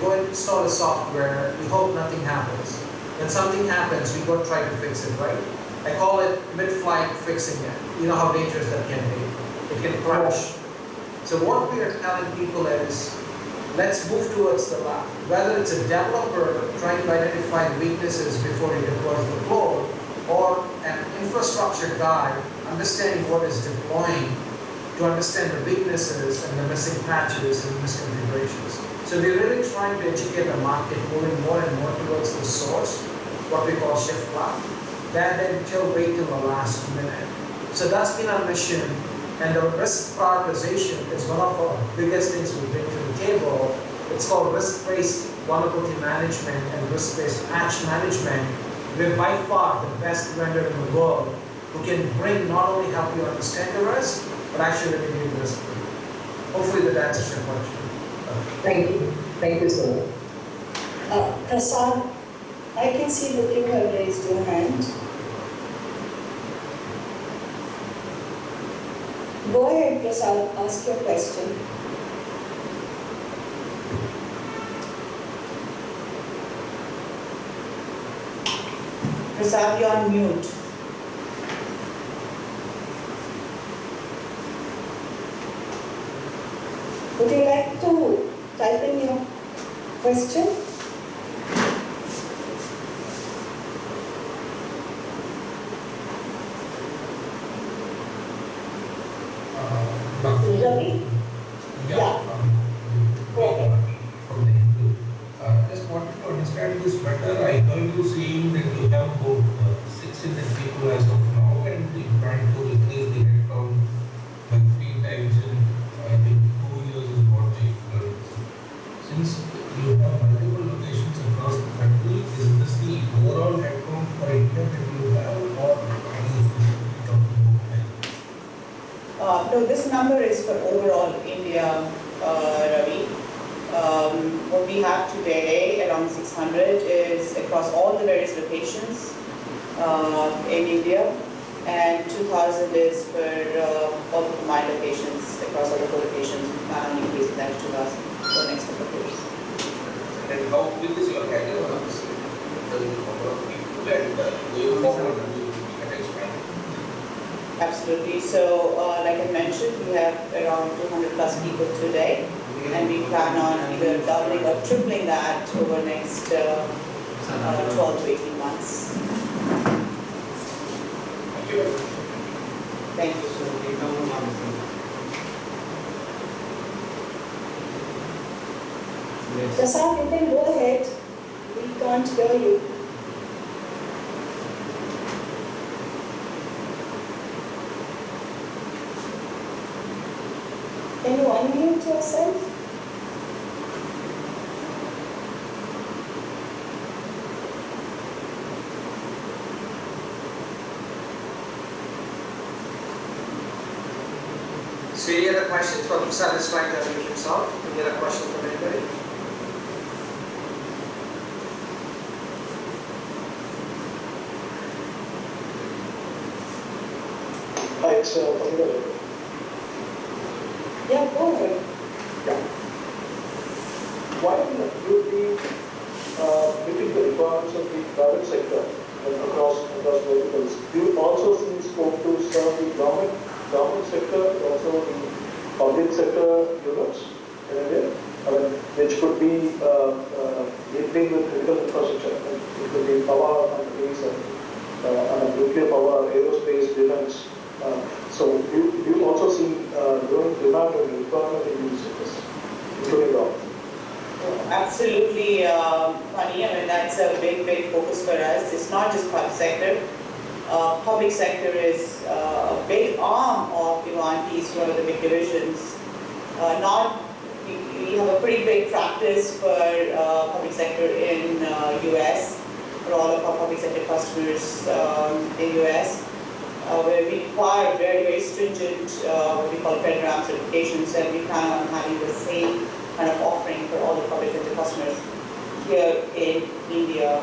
go and install a software, we hope nothing happens. When something happens, we go try to fix it, right? I call it mid-flight fixing it. You know how dangerous that can be. It can crash. So what we are telling people is, let's move towards the left. Whether it's a developer trying to identify weaknesses before he deploys the code, or an infrastructure guy understanding what is deploying to understand the weaknesses and the missing patches and misconfigurations. So we're really trying to educate the market, moving more and more towards the source, what we call shift left, than until wait till the last minute. So that's been our mission. And the risk prioritization is one of our biggest things we bring to the table. It's called risk-based vulnerability management and risk-based patch management. We're by far the best vendor in the world who can bring not only help you understand the risk, but actually mitigate risk. Hopefully that answers your question. Thank you. Thank you so much. Prasad, I can see that you have raised your hand. Go ahead, Prasad, ask your question. Prasad, you're on mute. Would you like to type in your question? Ravi? Yeah. Go ahead. Just wanted to understand this better. I heard you saying that you have about 600 people as of now, and you're trying to increase the headcount by 3 times in, I think, 2 years is what you heard. Since you have multiple locations across the country, is this the overall headcount for India that you have, or are you talking about? No, this number is for overall India, Ravi. What we have today, around 600, is across all the various locations in India, and 2,000 is for all the combined locations across all the 4 locations. We plan on increasing that to 2,000 for the next couple of years. And how big is your category? The number of people and going forward, you can expand? Absolutely. So, like I mentioned, we have around 200 plus people today, and we plan on either doubling or tripling that over the next 12 to 18 months. Thank you. Thank you. Prasad, you can go ahead. We can't hear you. Can you unmute yourself? So any other questions? Well, Prasad is trying to unmute himself. Any other questions from anybody? Hi, it's Pamela. Yeah, go ahead. Yeah. Why not you be meeting the requirements of the private sector and across verticals? Do you also see scope to serve the government sector, also the public sector units in India? I mean, which could be dealing with critical infrastructure. It could be power companies and nuclear power, aerospace, defense. So do you also see growing demand and requirement in these sectors, including government? Absolutely, Pani. I mean, that's a big focus for us. It's not just public sector. Public sector is a big arm of Ivanti, one of the big divisions. We have a pretty big practice for public sector in US, for all of our public sector customers in US. Where we require very stringent, what we call FedRAMP certifications, and we plan on having the same kind of offering for all the public sector customers here in India,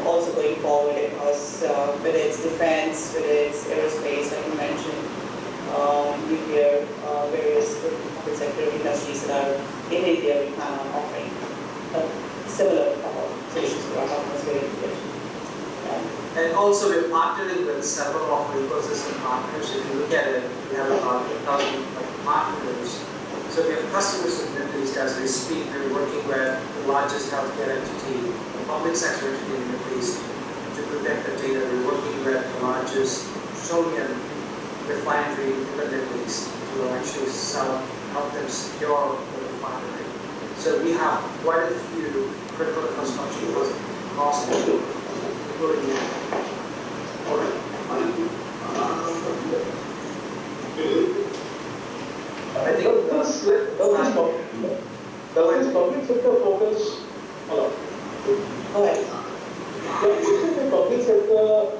also going forward across, whether it's defense, whether it's aerospace, like you mentioned, nuclear, various public sector industries that are in India, we plan on offering. similar solutions to our customers very good. And also we're partnering with several of our ecosystem partners. If you look at it, we have about 1,000 partners. So we have customers in the Middle East as we speak. We're working with the largest healthcare entity, the public sector entity in the Middle East to protect the data. We're working with the largest petroleum refinery in the Middle East to actually help them secure the refinery. So we have quite a few critical infrastructure across the board, including I think does this public sector focus, hello? Go ahead. Isn't the public sector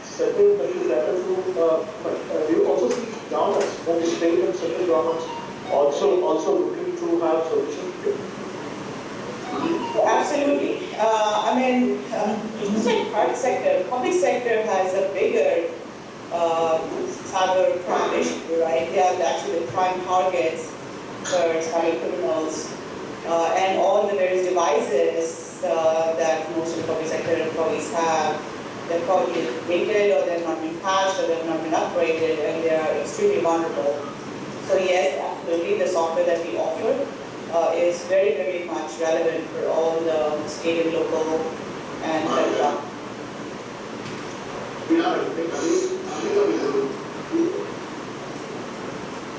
sector that you cater to, do you also see governments, both state and central governments, also looking to have solutions? Absolutely. I mean, just like private sector, public sector has a bigger cyber crime issue, right? They are actually the prime targets for cyber criminals, and all the various devices that most of the public sector employees have. They're probably dated, or they've not been patched, or they've not been upgraded, and they are extremely vulnerable. So yes, absolutely, the software that we offer is very, very much relevant for all the state and local and federal.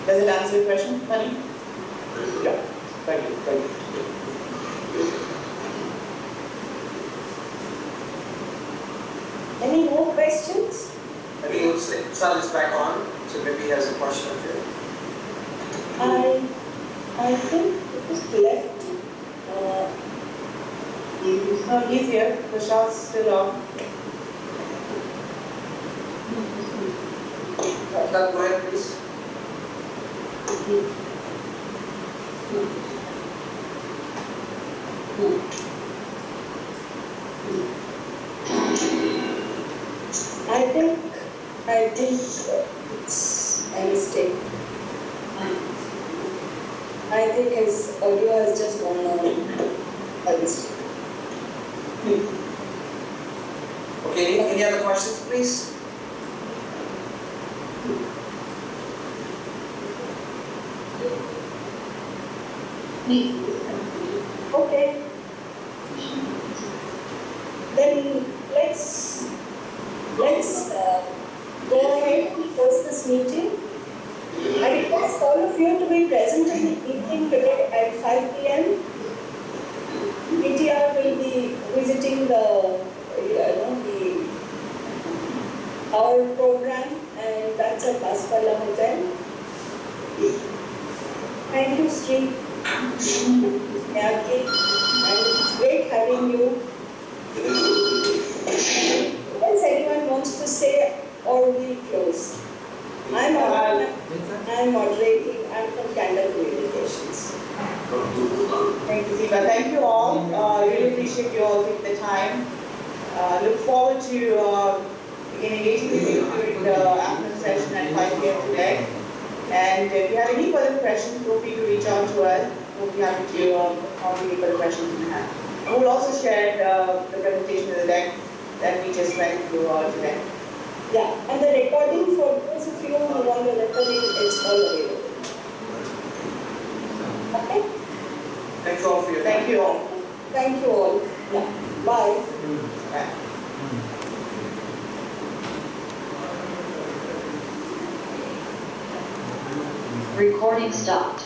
Does it answer your question, Sunny? Yeah, thank you. Any more questions? I think Sal is back on, so maybe he has a question here. I think it was left. No, he's here. The shot's still on. Go ahead, please. I think it's a mistake. I think his audio has just gone on a mistake. Okay, any other questions, please? Okay. Then let's go ahead and close this meeting. I request all of you to be present in the evening today at 5 p.m. PTR will be visiting our program, and that's at Baspala Hotel. Thank you, Sri. Miyake, and it's great having you. What else anyone wants to say, or we'll close? I'm moderating. I'm from Candor Communications. Thank you, Deepa. Thank you all. Really appreciate you all taking the time. Look forward to engaging with you during the afternoon session at 5 p.m. today. And if you have any further questions, feel free to reach out to us. We'll be happy to answer any further questions you have. And we'll also share the presentation of the deck that we just went through today. Yeah, and the recording for those of you who want the recording, it's all available. Okay? Thank you all for your time. Thank you all. Thank you all. Yeah. Bye. Bye. Recording stopped.